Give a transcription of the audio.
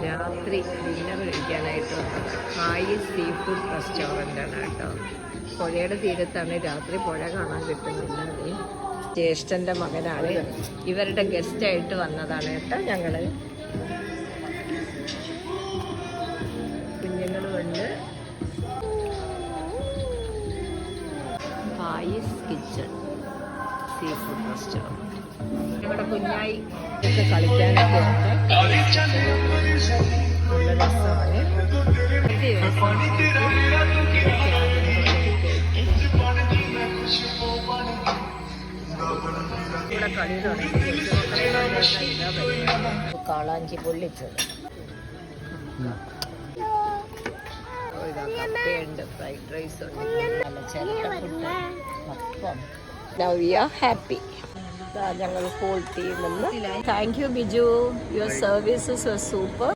രാത്രി ഡിന്നർ കഴിക്കാനായിട്ട് വന്നത് ഹായ് സീ ഫുഡ് റെസ്റ്റോറൻ്റാണ് കേട്ടോ. പുഴയുടെ തീരത്താണ്. രാത്രി പുഴ കാണാൻ കിട്ടുന്നില്ല. ജ്യേഷ്ഠൻ്റെ മകനാണ്. ഇവരുടെ ഗസ്റ്റായിട്ട് വന്നതാണ് കേട്ടോ. ഞങ്ങൾ കുഞ്ഞുങ്ങളുമുണ്ട്. ഹായിസ് കിച്ചൺ സീ ഫുഡ് റെസ്റ്റോറൻറ്റ്. ഇവിടെ കുഞ്ഞായി ഒക്കെ കളിക്കാനൊക്കെ ഉണ്ട്. നല്ല രസമാണ്. ഇവിടെ കളി തുടങ്ങി. കാളാഞ്ചി പൊള്ളിച്ചത്, കപ്പയുണ്ട്, ഫ്രൈഡ് റൈസ് ഉണ്ട്, നല്ല ചിരട്ട അപ്പം. Now we are happy. ഞങ്ങൾ whole team. Thank you Biju, your services are super.